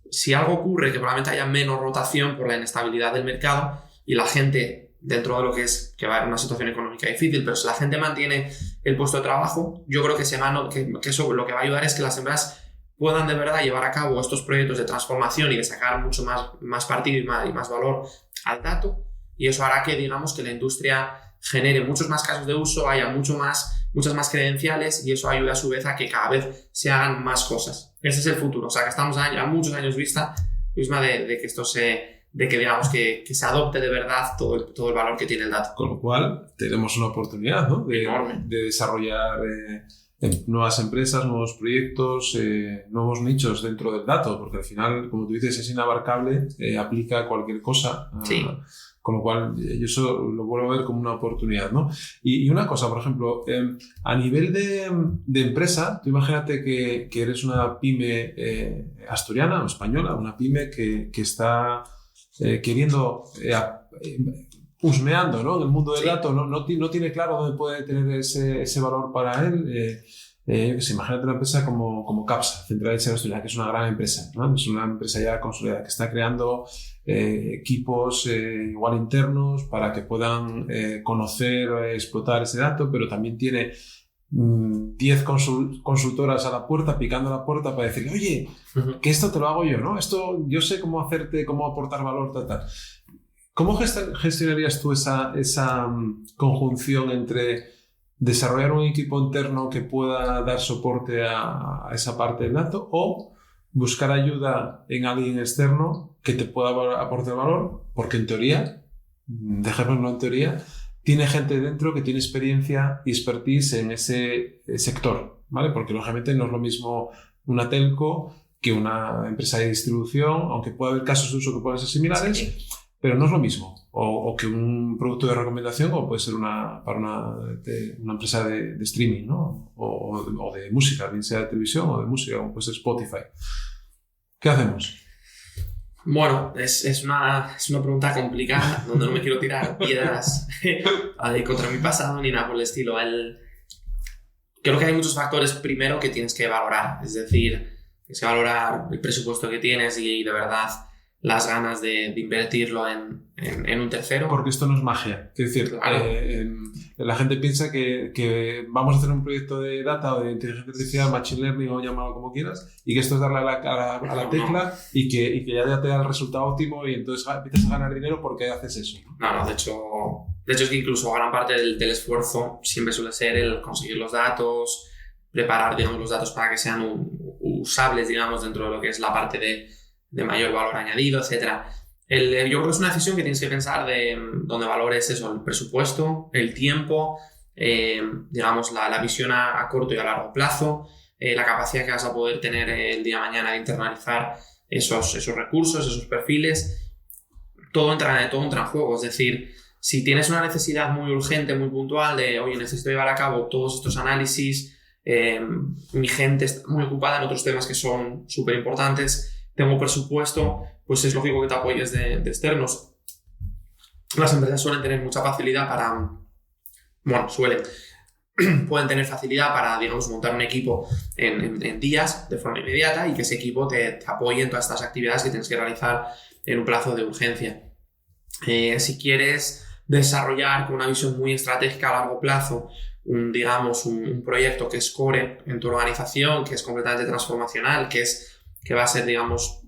si algo ocurre, que probablemente haya menos rotación por la inestabilidad del mercado y la gente, dentro de lo que es que va a haber una situación económica difícil, pero si la gente mantiene el puesto de trabajo, yo creo que eso lo que va a ayudar es que las empresas puedan de verdad llevar a cabo estos proyectos de transformación y de sacar mucho más partido y más valor al dato, y eso hará que la industria genere muchos más casos de uso, haya mucho más muchas más credenciales y eso ayuda a su vez a que cada vez se hagan más cosas. Ese es el futuro, o sea que estamos a muchos años vista de que esto de que digamos que se adopte de verdad todo el valor que tiene el dato. Con lo cual tenemos una oportunidad, ¿no? de desarrollar nuevas empresas, nuevos proyectos, nuevos nichos dentro del dato, porque al final, como tú dices, es inabarcable, aplica a cualquier cosa. Sí. Con lo cual, yo eso lo vuelvo a ver como una oportunidad, ¿no? Y una cosa, por ejemplo, a nivel de empresa, tú imagínate que eres una pyme asturiana o española, una pyme que está queriendo, husmeando, ¿no? En el mundo del dato, no tiene claro dónde puede tener ese valor para él. Imagínate una empresa como Capsa, Central de Asturias, que es una gran empresa, ¿no? Es una empresa ya consolidada que está creando equipos igual internos para que puedan conocer, explotar ese dato, pero también tiene 10 consultoras a la puerta, picando a la puerta para decirle, oye, que esto te lo hago yo, ¿no? Esto yo sé cómo hacerte, cómo aportar valor, tal. ¿Cómo gestionarías tú esa conjunción entre desarrollar un equipo interno que pueda dar soporte a esa parte del dato o buscar ayuda en alguien externo que te pueda aportar valor? Porque en teoría, dejémoslo en teoría, tiene gente dentro que tiene experiencia y expertise en ese sector, ¿vale? Porque lógicamente no es lo mismo una telco que una empresa de distribución, aunque pueda haber casos de uso que puedan ser similares, sí, pero no es lo mismo. O que un producto de recomendación, o puede ser para una empresa de streaming, ¿no? O de música, bien sea de televisión o de música, como puede ser Spotify. ¿Qué hacemos? Bueno, es una pregunta complicada, donde no me quiero tirar piedras contra mi pasado ni nada por el estilo. Creo que hay muchos factores primero que tienes que valorar, es decir, tienes que valorar el presupuesto que tienes y de verdad las ganas de invertirlo en un tercero. Porque esto no es magia. Es decir, claro, la gente piensa que vamos a hacer un proyecto de data o de inteligencia artificial, machine learning o llámalo como quieras, y que esto es darle a la tecla no. y que ya te da el resultado óptimo y entonces empiezas a ganar dinero porque haces eso. No, de hecho es que incluso gran parte del esfuerzo siempre suele ser el conseguir los datos, preparar, digamos, los datos para que sean usables, digamos, dentro de lo que es la parte de mayor valor añadido, etc. Yo creo que es una decisión que tienes que pensar de donde valores eso, el presupuesto, el tiempo, digamos, la visión a corto y a largo plazo, la capacidad que vas a poder tener el día de mañana de internalizar esos recursos, esos perfiles. Todo entra en juego, es decir, si tienes una necesidad muy urgente, muy puntual de, oye, necesito llevar a cabo todos estos análisis, mi gente está muy ocupada en otros temas que son súper importantes, tengo presupuesto, pues es lógico que te apoyes de externos. Las empresas suelen tener mucha facilidad pueden tener facilidad para, digamos, montar un equipo en días de forma inmediata y que ese equipo te apoye en todas estas actividades que tienes que realizar en un plazo de urgencia. Si quieres desarrollar con una visión muy estratégica a largo plazo un proyecto que es core en tu organización, que es completamente transformacional, que va a ser, digamos,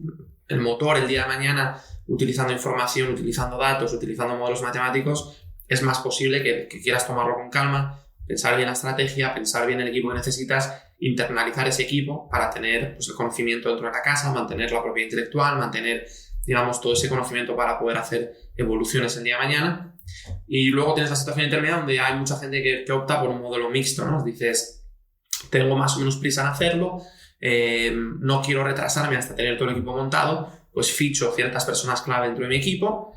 el motor el día de mañana, utilizando información, utilizando datos, utilizando modelos matemáticos, es más posible que quieras tomarlo con calma, pensar bien la estrategia, pensar bien el equipo que necesitas, internalizar ese equipo para tener pues, el conocimiento dentro de la casa, mantener la propiedad intelectual, mantener, digamos, todo ese conocimiento para poder hacer evoluciones el día de mañana. Y luego tienes la situación intermedia donde hay mucha gente que opta por un modelo mixto, ¿no? Dices, tengo más o menos prisa en hacerlo, no quiero retrasarme hasta tener todo el equipo montado, pues ficho ciertas personas clave dentro de mi equipo,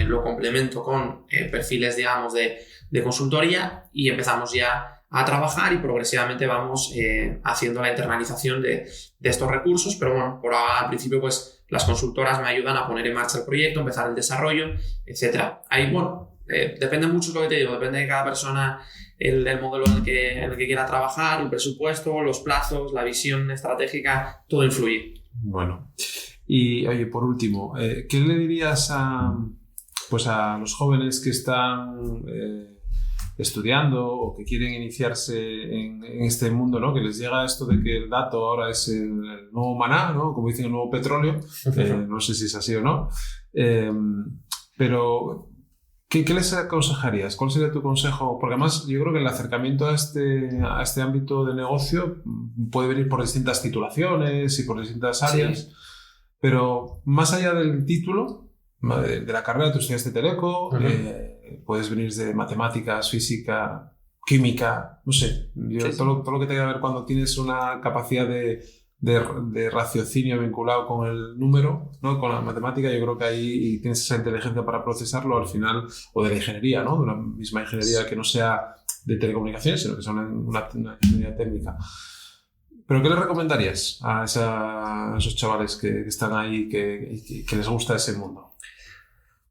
lo complemento con perfiles, digamos, de consultoría y empezamos ya a trabajar y progresivamente vamos haciendo la internalización de estos recursos, pero bueno, al principio pues las consultoras me ayudan a poner en marcha el proyecto, empezar el desarrollo, etcétera. Ahí, depende mucho de lo que te digo, depende de cada persona el modelo en el que quiera trabajar, el presupuesto, los plazos, la visión estratégica, todo influye. Bueno, y oye, por último, ¿qué le dirías a los jóvenes que están estudiando o que quieren iniciarse en este mundo, ¿no? Que les llega esto de que el dato ahora es el nuevo maná, ¿no? Como dicen, el nuevo petróleo, no sé si es así o no, pero ¿Qué les aconsejarías? ¿Cuál sería tu consejo? Porque además yo creo que el acercamiento a este ámbito de negocio puede venir por distintas titulaciones y por distintas áreas, sí. Pero más allá del título, de la carrera, tú estudiaste Teleco, puedes venir de matemáticas, física, química, no sé. Sí. Todo lo que tenga que ver cuando tienes una capacidad de raciocinio vinculado con el número, ¿no? Con la matemática, yo creo que ahí tienes esa inteligencia para procesarlo al final, o de la ingeniería, ¿no? De una misma ingeniería que no sea de telecomunicaciones, sino que sea una ingeniería técnica. ¿Pero qué les recomendarías a esos chavales que están ahí, que les gusta ese mundo?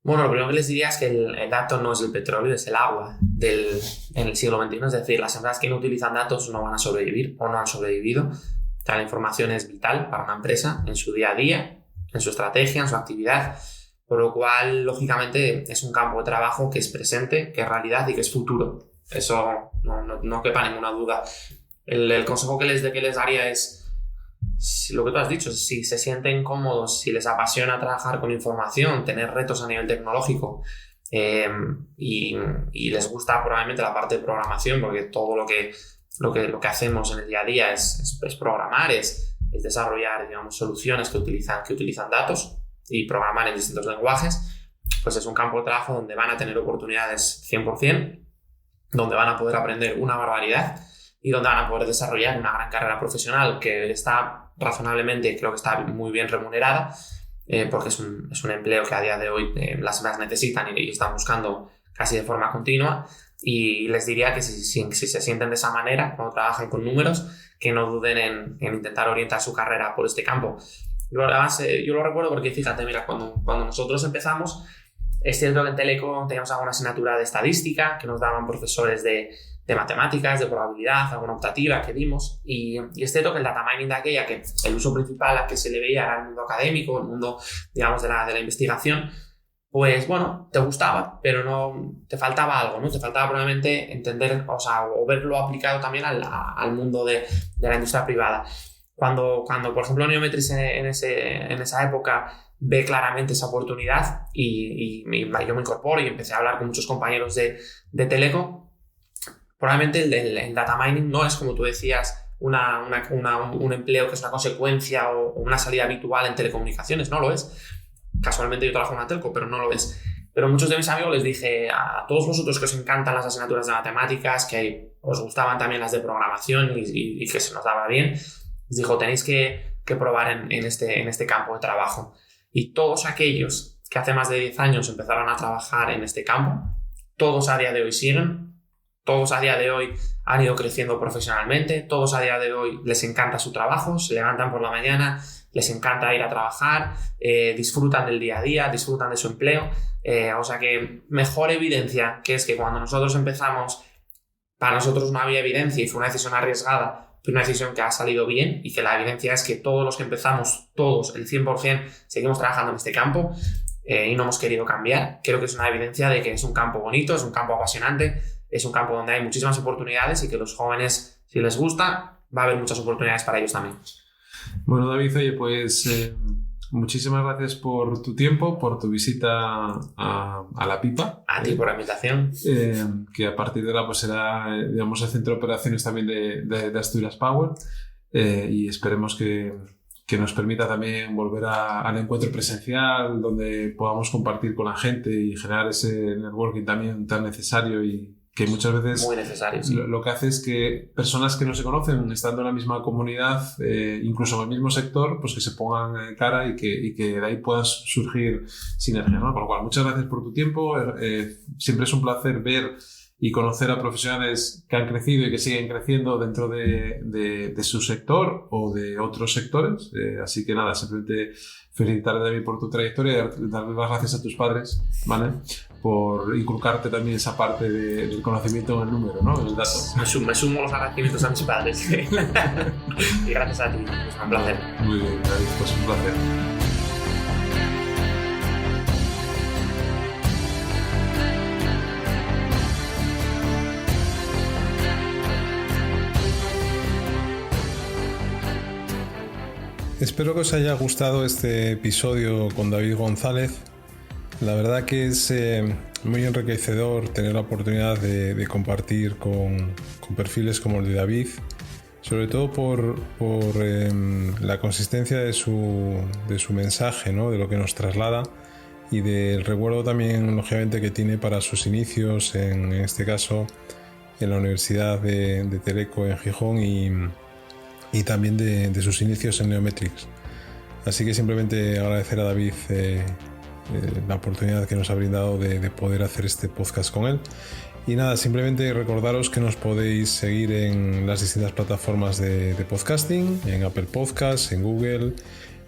Bueno, lo primero que les diría es que el dato no es el petróleo, es el agua en el siglo XXI. Es decir, las empresas que no utilizan datos no van a sobrevivir o no han sobrevivido. La información es vital para una empresa en su día a día, en su estrategia, en su actividad, por lo cual, lógicamente, es un campo de trabajo que es presente, que es realidad y que es futuro. Eso no quepa ninguna duda. El consejo que les daría es, lo que tú has dicho, si se sienten cómodos, si les apasiona trabajar con información, tener retos a nivel tecnológico y les gusta probablemente la parte de programación, porque todo lo que hacemos en el día a día es programar, es desarrollar, digamos, soluciones que utilizan datos y programar en distintos lenguajes, pues es un campo de trabajo donde van a tener oportunidades 100%, donde van a poder aprender una barbaridad y donde van a poder desarrollar una gran carrera profesional que está razonablemente, creo que está muy bien remunerada, porque es un empleo que a día de hoy las empresas necesitan y están buscando casi de forma continua. Y les diría que si se sienten de esa manera cuando trabajan con números, que no duden en intentar orientar su carrera por este campo. Además, yo lo recuerdo porque, fíjate, mira, cuando nosotros empezamos, es cierto que en Teleco teníamos alguna asignatura de estadística que nos daban profesores de matemáticas, de probabilidad, alguna optativa que dimos, y es cierto que el data mining de aquella, que el uso principal al que se le veía era el mundo académico, el mundo, digamos, de la investigación, pues bueno, te gustaba, pero no te faltaba algo, ¿no? Te faltaba probablemente entender, o verlo aplicado también al mundo de la industria privada. Cuando por ejemplo, Neometris en esa época ve claramente esa oportunidad y yo me incorporo y empecé a hablar con muchos compañeros de Teleco, probablemente el data mining no es, como tú decías, un empleo que es una consecuencia o una salida habitual en telecomunicaciones, no lo es. Casualmente yo trabajo en una telco, pero no lo es. Pero muchos de mis amigos les dije, a todos vosotros que os encantan las asignaturas de matemáticas, que os gustaban también las de programación y que se nos daba bien, les digo, tenéis que probar en este campo de trabajo. Y todos aquellos que hace más de 10 años empezaron a trabajar en este campo, todos a día de hoy siguen, todos a día de hoy han ido creciendo profesionalmente, todos a día de hoy les encanta su trabajo, se levantan por la mañana, les encanta ir a trabajar, disfrutan del día a día, disfrutan de su empleo. O sea que mejor evidencia que es que cuando nosotros empezamos, para nosotros no había evidencia y fue una decisión arriesgada, pero una decisión que ha salido bien, y que la evidencia es que todos los que empezamos, todos, el 100%, seguimos trabajando en este campo y no hemos querido cambiar. Creo que es una evidencia de que es un campo bonito, es un campo apasionante, es un campo donde hay muchísimas oportunidades y que los jóvenes, si les gusta, va a haber muchas oportunidades para ellos también. Bueno, David, oye, pues muchísimas gracias por tu tiempo, por tu visita a La Pipa. A ti por la invitación. Que a partir de ahora pues será, digamos, el centro de operaciones también de Asturias Power, y esperemos que nos permita también volver al encuentro presencial, donde podamos compartir con la gente y generar ese networking también tan necesario y que muchas veces muy necesario, sí. Lo que hace es que personas que no se conocen, estando en la misma comunidad, incluso en el mismo sector, pues que se pongan cara y que de ahí puedan surgir sinergias, ¿no? Con lo cual, muchas gracias por tu tiempo. Siempre es un placer ver y conocer a profesionales que han crecido y que siguen creciendo dentro de su sector o de otros sectores. Así que nada, simplemente felicitarte también por tu trayectoria y darle las gracias a tus padres, ¿vale?, por inculcarte también esa parte del conocimiento en el número, ¿no?, en el dato. Me sumo los agradecimientos a mis padres. Y gracias a ti, es un placer. Muy bien, David, pues un placer. Espero que os haya gustado este episodio con David González. La verdad que es muy enriquecedor tener la oportunidad de compartir con perfiles como el de David, sobre todo por la consistencia de su mensaje, ¿no? De lo que nos traslada y del recuerdo también, lógicamente, que tiene para sus inicios, en este caso en la Universidad de Teleco en Gijón y también de sus inicios en Neometrix. Así que simplemente agradecer a David la oportunidad que nos ha brindado de poder hacer este podcast con él. Y nada, simplemente recordaros que nos podéis seguir en las distintas plataformas de podcasting, en Apple Podcasts, en Google,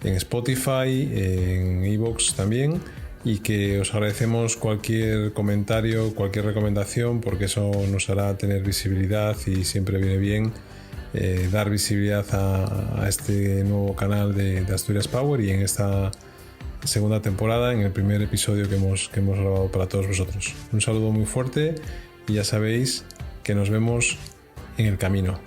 en Spotify, en iVoox también, y que os agradecemos cualquier comentario, cualquier recomendación, porque eso nos hará tener visibilidad y siempre viene bien dar visibilidad a este nuevo canal de Asturias Power y en esta segunda temporada, en el primer episodio que hemos grabado para todos vosotros. Un saludo muy fuerte y ya sabéis que nos vemos en el camino.